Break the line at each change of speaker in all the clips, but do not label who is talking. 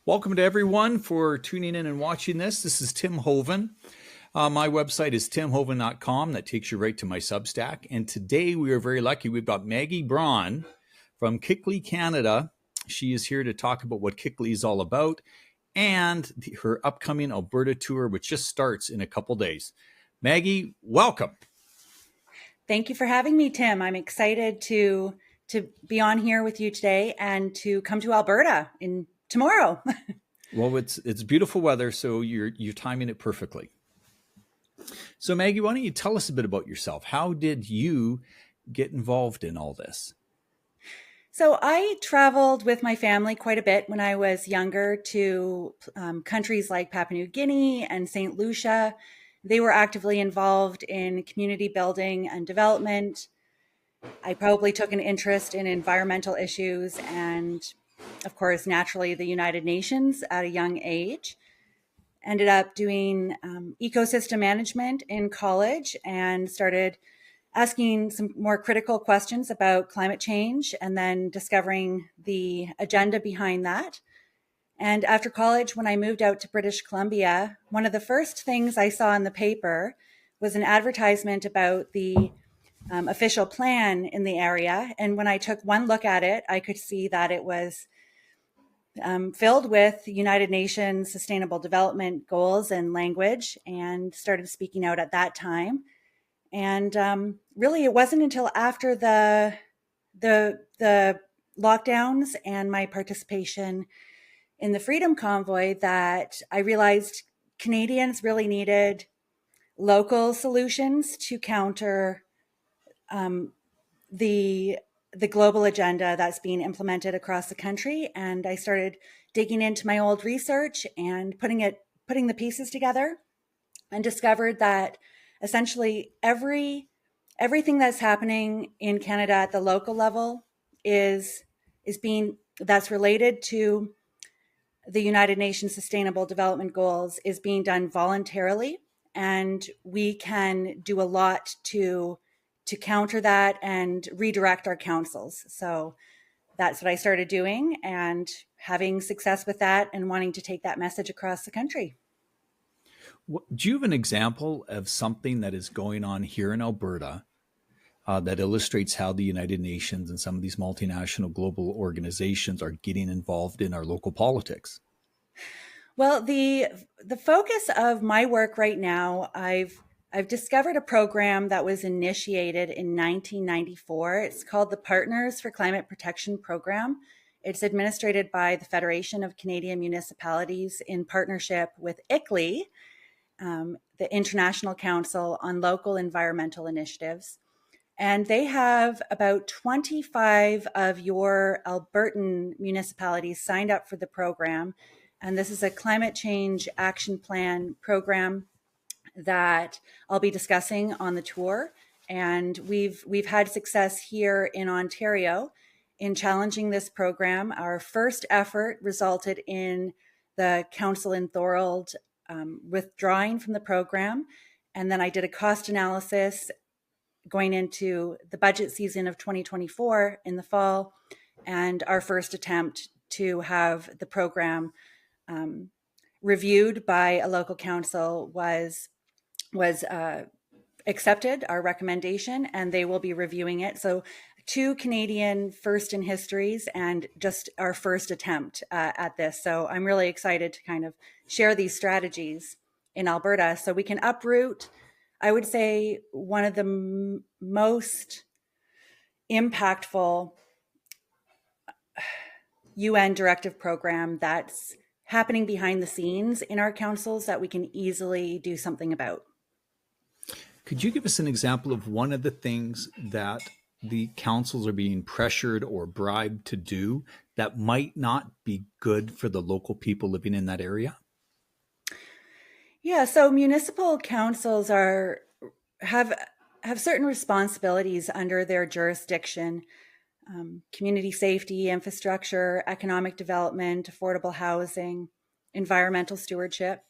Welcome to everyone for tuning in and watching this. This is Tim Hoven. My website is timhoven.com. That takes you right to my Substack. And today we are very lucky. We've got Maggie Braun from KICLEI, Canada. She is here to talk about what KICLEI is all about and her upcoming Alberta tour, which just starts in a couple days. Maggie, welcome.
Thank you for having me, Tim. I'm excited to be on here with you today and to come to Alberta tomorrow.
Well, it's beautiful weather, so you're timing it perfectly. So Maggie, why don't you tell us a bit about yourself? How did you get involved in all this?
So I traveled with my family quite a bit when I was younger to countries like Papua New Guinea and St. Lucia. They were actively involved in community building and development. I probably took an interest in environmental issues and, of course, naturally, the United Nations at a young age. Ended up doing ecosystem management in college and started asking some more critical questions about climate change and then discovering the agenda behind that. And after college, when I moved out to British Columbia, one of the first things I saw in the paper was an advertisement about the official plan in the area. And when I took one look at it, I could see that it was filled with United Nations Sustainable Development Goals and language, and started speaking out at that time. And really, it wasn't until after the lockdowns and my participation in the Freedom Convoy that I realized Canadians really needed local solutions to counter the global agenda that's being implemented across the country. And I started digging into my old research and putting the pieces together, and discovered that essentially everything that's happening in Canada at the local level that's related to the United Nations Sustainable Development Goals is being done voluntarily. And we can do a lot to counter that and redirect our councils. So that's what I started doing and having success with that and wanting to take that message across the country.
Do you have an example of something that is going on here in Alberta that illustrates how the United Nations and some of these multinational global organizations are getting involved in our local politics?
Well, the focus of my work right now, I've discovered a program that was initiated in 1994. It's called the Partners for Climate Protection Program. It's administered by the Federation of Canadian Municipalities in partnership with KICLEI, the International Council on Local Environmental Initiatives. And they have about 25 of your Albertan municipalities signed up for the program. And this is a climate change action plan program that I'll be discussing on the tour. And we've had success here in Ontario in challenging this program. Our first effort resulted in the council in Thorold withdrawing from the program. And then I did a cost analysis going into the budget season of 2024 in the fall. And our first attempt to have the program reviewed by a local council was accepted, our recommendation, and they will be reviewing it. So 2 Canadian first in histories and just our first attempt at this. So I'm really excited to kind of share these strategies in Alberta so we can uproot, I would say, one of the most impactful UN directive program that's happening behind the scenes in our councils that we can easily do something about.
Could you give us an example of one of the things that the councils are being pressured or bribed to do that might not be good for the local people living in that area?
Yeah, so municipal councils have certain responsibilities under their jurisdiction. Community safety, infrastructure, economic development, affordable housing, environmental stewardship.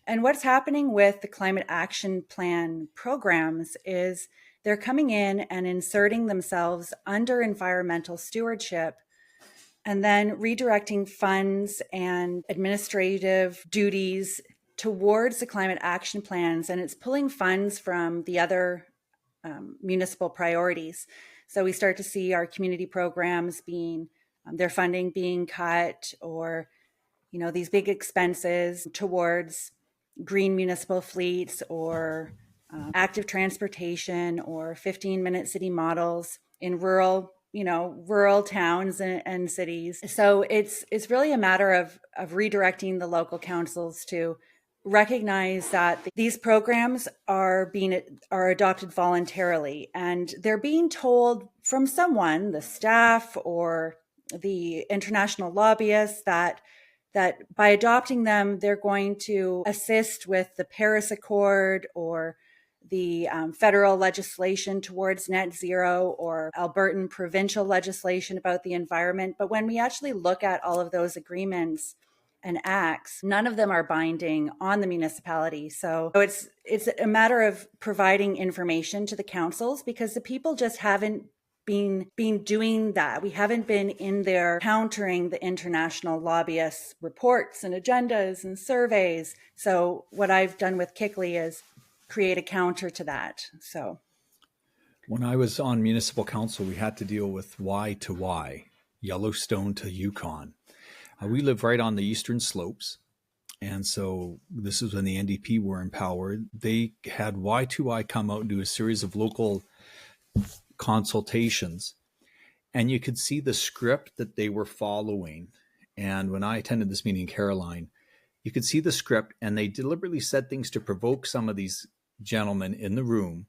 And what's happening with the climate action plan programs is they're coming in and inserting themselves under environmental stewardship and then redirecting funds and administrative duties towards the climate action plans. And it's pulling funds from the other municipal priorities. So we start to see our community programs being, their funding being cut, or, these big expenses towards green municipal fleets, or active transportation, or 15-minute city models in rural towns and cities. So it's really a matter of redirecting the local councils to recognize that these programs are adopted voluntarily, and they're being told from someone, the staff or the international lobbyists, that by adopting them, they're going to assist with the Paris Accord, or the federal legislation towards net zero, or Albertan provincial legislation about the environment. But when we actually look at all of those agreements and acts, none of them are binding on the municipality. So it's a matter of providing information to the councils, because the people just haven't been doing that. We haven't been in there countering the international lobbyists' reports and agendas and surveys. So what I've done with KICLEI is create a counter to that. So
when I was on municipal council, we had to deal with Y to Y, Yellowstone to Yukon. We live right on the eastern slopes. And so this is when the NDP were empowered. They had Y2Y come out and do a series of local consultations. And you could see the script that they were following. And when I attended this meeting in Caroline, you could see the script, and they deliberately said things to provoke some of these gentlemen in the room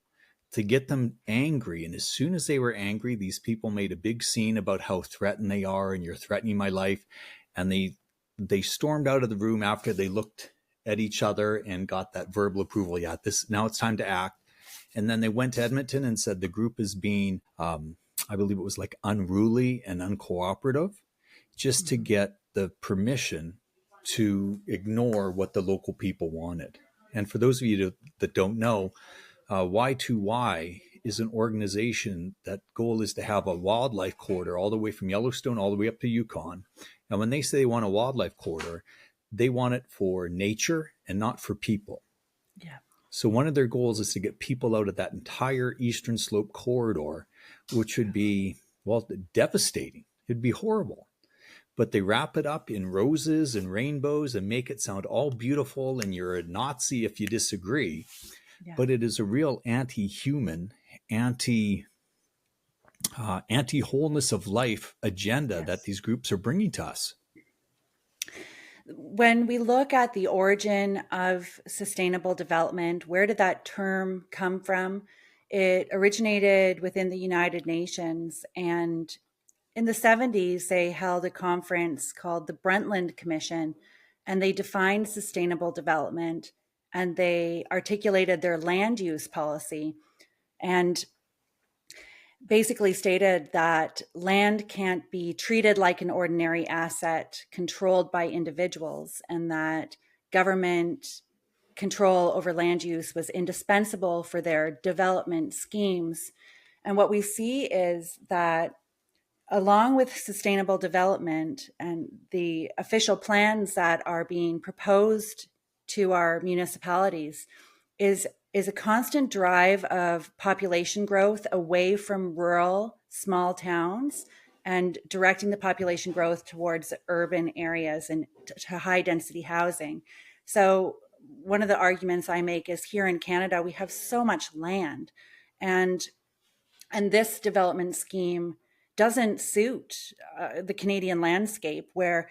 to get them angry. And as soon as they were angry, these people made a big scene about how threatened they are, and you're threatening my life. And they stormed out of the room after they looked at each other and got that verbal approval. Yeah, now it's time to act. And then they went to Edmonton and said the group is being, I believe it was like unruly and uncooperative, just to get the permission to ignore what the local people wanted. And for those of you that don't know, Y2Y is an organization that goal is to have a wildlife corridor all the way from Yellowstone all the way up to Yukon. And when they say they want a wildlife corridor, they want it for nature and not for people.
Yeah.
So one of their goals is to get people out of that entire eastern slope corridor, which would be, well, devastating. It'd be horrible. But they wrap it up in roses and rainbows and make it sound all beautiful, and you're a Nazi if you disagree. Yeah. But it is a real anti-human, anti-wholeness of life agenda that these groups are bringing to us.
When we look at the origin of sustainable development, where did that term come from? It originated within the United Nations, and in the 70s, they held a conference called the Brundtland Commission, and they defined sustainable development, and they articulated their land use policy, and basically stated that land can't be treated like an ordinary asset controlled by individuals, and that government control over land use was indispensable for their development schemes. And what we see is that along with sustainable development and the official plans that are being proposed to our municipalities is a constant drive of population growth away from rural small towns and directing the population growth towards urban areas and to high density housing. So one of the arguments I make is here in Canada, we have so much land, and this development scheme doesn't suit the Canadian landscape where,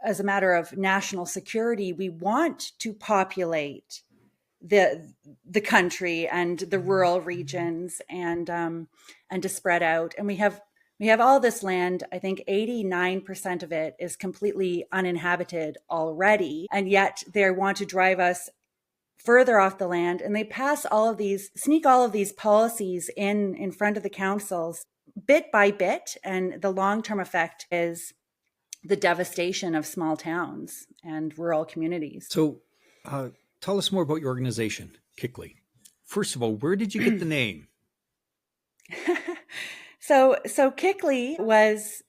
as a matter of national security, we want to populate the country and the rural regions and to spread out. And we have all this land. I think 89% of it is completely uninhabited already, and yet they want to drive us further off the land, and they sneak all of these policies in front of the councils bit by bit, and the long-term effect is the devastation of small towns and rural communities.
So tell us more about your organization, KICLEI. First of all, where did you get the name?
So KICLEI was,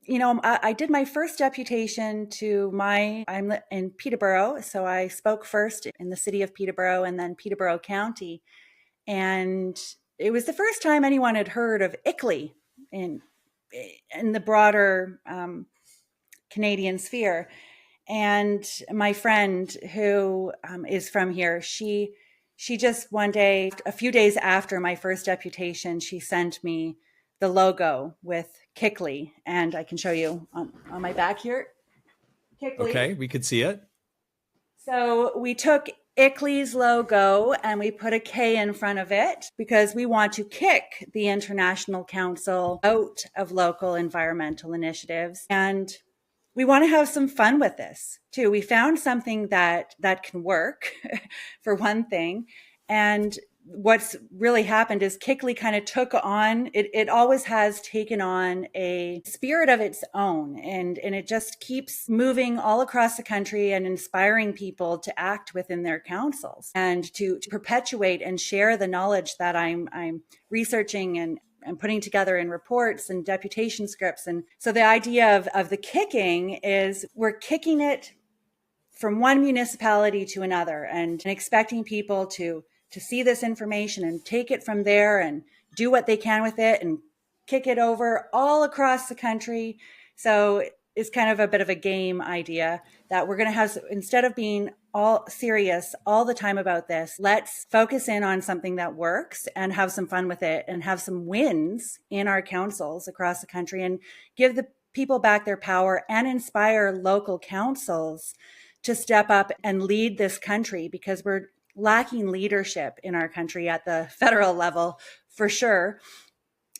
I did my first deputation I'm in Peterborough. So I spoke first in the city of Peterborough and then Peterborough County. And it was the first time anyone had heard of KICLEI in the broader Canadian sphere. And my friend who is from here, she just one day, a few days after my first deputation, she sent me the logo with KICLEI, and I can show you on my back here. KICLEI.
Okay, we could see it.
So we took KICLEI's logo and we put a K in front of it because we want to kick the International Council out of local environmental initiatives. And we want to have some fun with this too. We found something that can work for one thing. And what's really happened is KICLEI kind of took on, it always has taken on a spirit of its own. And it just keeps moving all across the country and inspiring people to act within their councils and to perpetuate and share the knowledge that I'm researching and putting together in reports and deputation scripts. And so the idea of the kicking is we're kicking it from one municipality to another and expecting people to see this information and take it from there and do what they can with it and kick it over all across the country. So it's kind of a bit of a game idea that we're going to have, instead of being all serious all the time about this, let's focus in on something that works and have some fun with it and have some wins in our councils across the country and give the people back their power and inspire local councils to step up and lead this country, because we're lacking leadership in our country at the federal level for sure.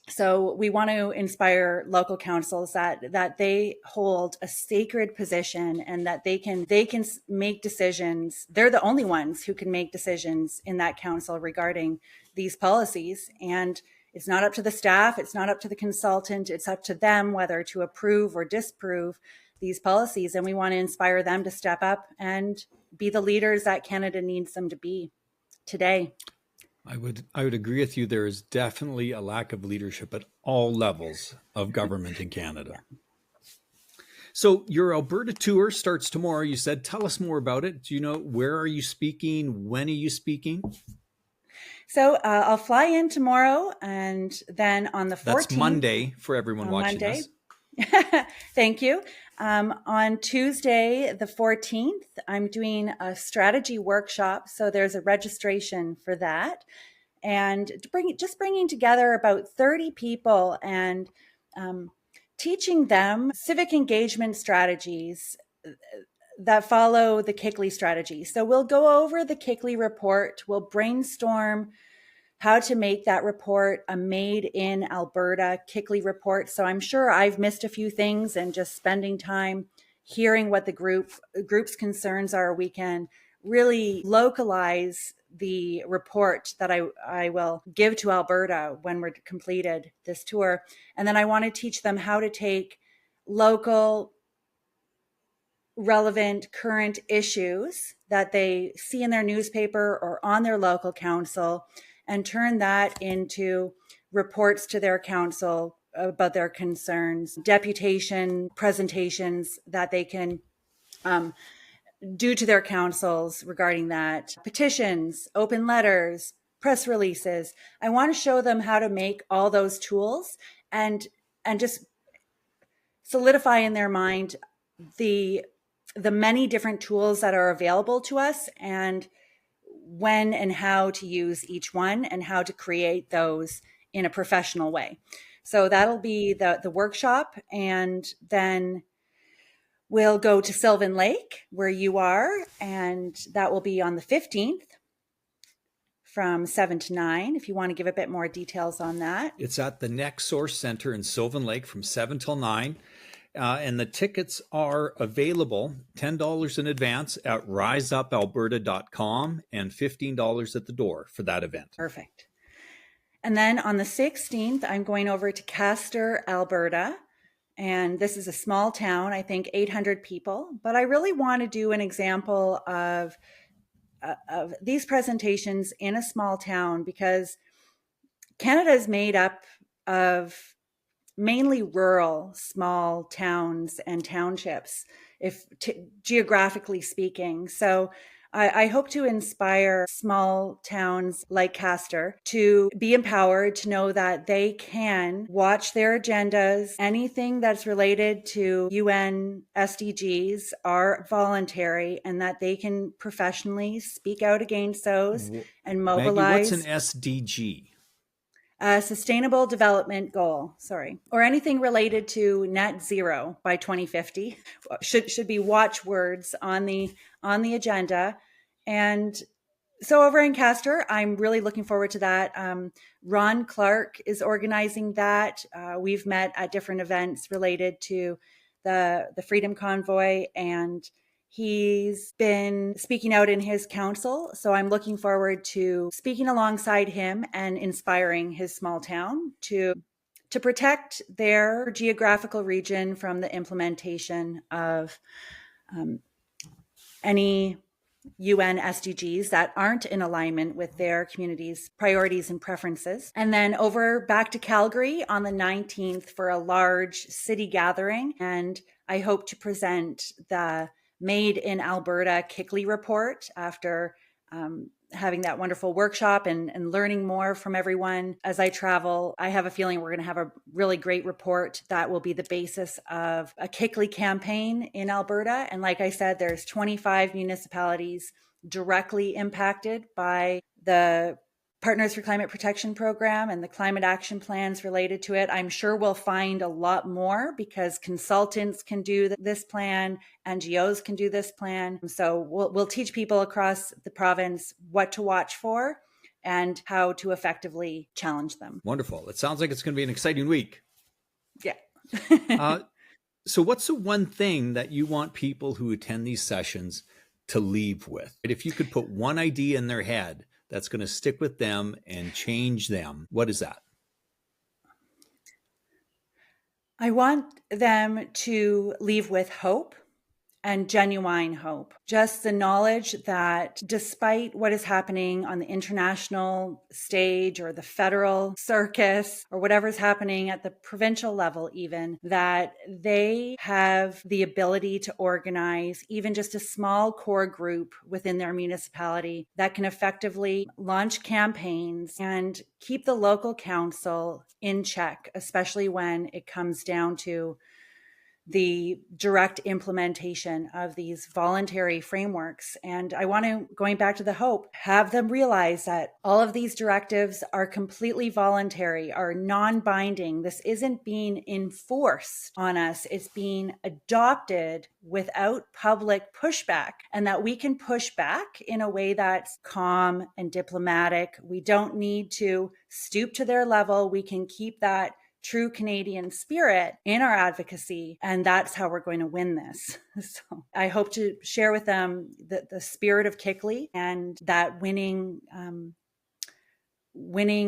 So we want to inspire local councils that they hold a sacred position and that they can make decisions. They're the only ones who can make decisions in that council regarding these policies. And it's not up to the staff. It's not up to the consultant. It's up to them whether to approve or disapprove these policies. And we want to inspire them to step up and be the leaders that Canada needs them to be today.
I would agree with you. There is definitely a lack of leadership at all levels of government in Canada. So your Alberta tour starts tomorrow. You said, tell us more about it. Do you know, where are you speaking? When are you speaking?
So I'll fly in tomorrow, and then on the 14th.
That's Monday for everyone watching
Monday.
us.
Thank you. On Tuesday, the 14th, I'm doing a strategy workshop. So there's a registration for that. And bringing together about 30 people and teaching them civic engagement strategies that follow the KICLEI strategy. So we'll go over the KICLEI report. We'll brainstorm how to make that report a made in Alberta KICLEI report. So I'm sure I've missed a few things, and just spending time hearing what the group's concerns are, we can really localize the report that I will give to Alberta when we're completed this tour. And then I want to teach them how to take local, relevant, current issues that they see in their newspaper or on their local council and turn that into reports to their council about their concerns, deputation presentations that they can do to their councils regarding that, petitions, open letters, press releases. I want to show them how to make all those tools and just solidify in their mind the many different tools that are available to us, and when and how to use each one and how to create those in a professional way. So that'll be the workshop. And then we'll go to Sylvan Lake, where you are, and that will be on the 15th from 7 to 9, if you want to give a bit more details on that.
It's at the Next Source Center in Sylvan Lake from 7 till 9. And the tickets are available $10 in advance at riseupalberta.com and $15 at the door for that event.
Perfect. And then on the 16th, I'm going over to Castor, Alberta. And this is a small town, I think 800 people. But I really want to do an example of these presentations in a small town, because Canada is made up of mainly rural, small towns and townships, geographically speaking. So I hope to inspire small towns like Castor to be empowered to know that they can watch their agendas. Anything that's related to UN SDGs are voluntary, and that they can professionally speak out against those and
Maggie, what's an
mobilize.
SDG?
Sustainable development goal, or anything related to net zero by 2050 should be watchwords on the agenda. And so over in Castor, I'm really looking forward to that. Ron Clark is organizing that. We've met at different events related to the Freedom Convoy, and he's been speaking out in his council. So I'm looking forward to speaking alongside him and inspiring his small town to protect their geographical region from the implementation of any UN SDGs that aren't in alignment with their community's priorities and preferences. And then over back to Calgary on the 19th for a large city gathering. And I hope to present the Made in Alberta KICLEI report after having that wonderful workshop and learning more from everyone as I travel. I have a feeling we're going to have a really great report that will be the basis of a KICLEI campaign in Alberta. And like I said, there's 25 municipalities directly impacted by the Partners for Climate Protection program and the climate action plans related to it. I'm sure we'll find a lot more because consultants can do this plan, NGOs can do this plan. So we'll teach people across the province what to watch for and how to effectively challenge them.
Wonderful. It sounds like it's going to be an exciting week.
Yeah.
So what's the one thing that you want people who attend these sessions to leave with? If you could put one idea in their head that's going to stick with them and change them, what is that?
I want them to leave with hope and genuine hope. Just the knowledge that despite what is happening on the international stage or the federal circus or whatever's happening at the provincial level, even, that they have the ability to organize even just a small core group within their municipality that can effectively launch campaigns and keep the local council in check, especially when it comes down to the direct implementation of these voluntary frameworks. And I want to, going back to the hope, have them realize that all of these directives are completely voluntary, are non-binding. This isn't being enforced on us. It's being adopted without public pushback, and that we can push back in a way that's calm and diplomatic. We don't need to stoop to their level. We can keep that true Canadian spirit in our advocacy. And that's how we're going to win this. So I hope to share with them the spirit of KICLEI and that winning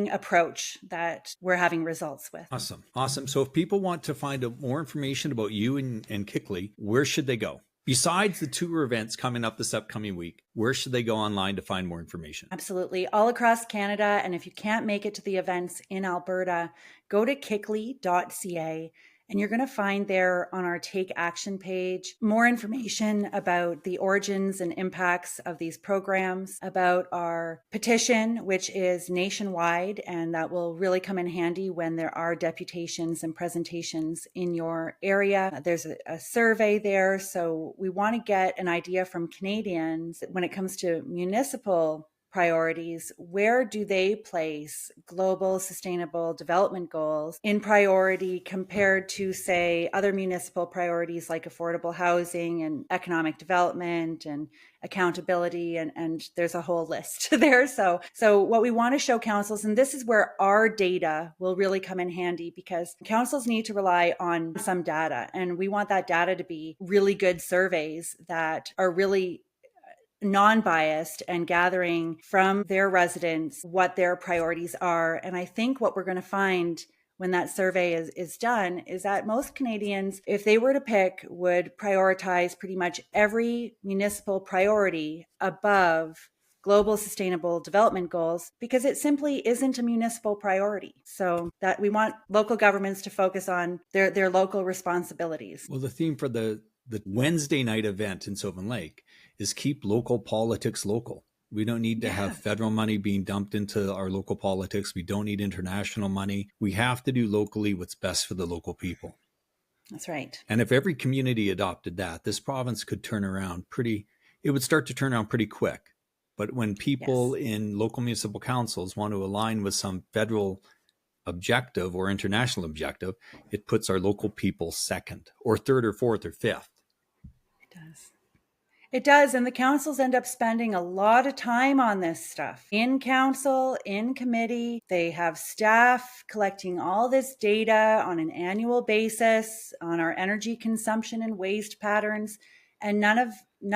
approach that we're having results with.
Awesome. So if people want to find more information about you and KICLEI, where should they go? Besides the tour events coming up this upcoming week, where should they go online to find more information?
Absolutely. All across Canada. And if you can't make it to the events in Alberta, go to KICLEI.ca. And you're going to find there on our Take Action page more information about the origins and impacts of these programs, about our petition, which is nationwide, and that will really come in handy when there are deputations and presentations in your area. There's a survey there, so we want to get an idea from Canadians when it comes to municipal priorities. Where do they place global sustainable development goals in priority compared to, say, other municipal priorities like affordable housing and economic development and accountability, and there's a whole list there. So what we want to show councils, and this is where our data will really come in handy, because councils need to rely on some data, and we want that data to be really good surveys that are really non-biased and gathering from their residents what their priorities are. And I think what we're going to find when that survey is done is that most Canadians, if they were to pick, would prioritize pretty much every municipal priority above global sustainable development goals because it simply isn't a municipal priority. So that we want local governments to focus on their local responsibilities.
Well, the theme for the Wednesday night event in Sylvan Lake is keep local politics local. We don't need to have federal money being dumped into our local politics. We don't need international money. We have to do locally what's best for the local people.
That's right.
And if every community adopted that, this province could turn around it would start to turn around pretty quick. But when people in local municipal councils want to align with some federal objective or international objective, it puts our local people second or third or fourth or fifth.
It does. It does. And the councils end up spending a lot of time on this stuff. In council, in committee, they have staff collecting all this data on an annual basis on our energy consumption and waste patterns. And none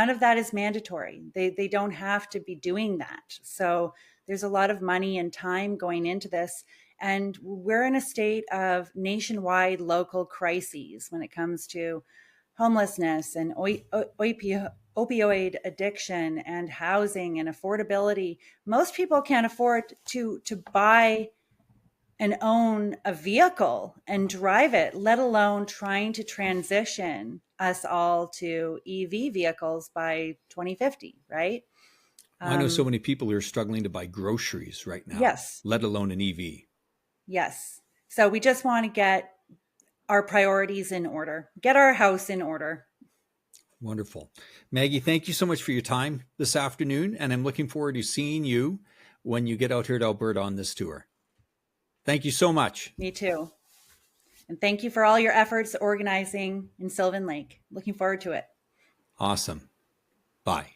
of that is mandatory. They don't have to be doing that. So there's a lot of money and time going into this. And we're in a state of nationwide local crises when it comes to homelessness and opioid addiction and housing and affordability. Most people can't afford to buy and own a vehicle and drive it, let alone trying to transition us all to EV vehicles by 2050, right?
I know so many people who are struggling to buy groceries right now, let alone an EV.
Yes. So we just want to get our priorities in order, get our house in order.
Wonderful. Maggie, thank you so much for your time this afternoon. And I'm looking forward to seeing you when you get out here to Alberta on this tour. Thank you so much.
Me too. And thank you for all your efforts organizing in Sylvan Lake. Looking forward to it.
Awesome. Bye.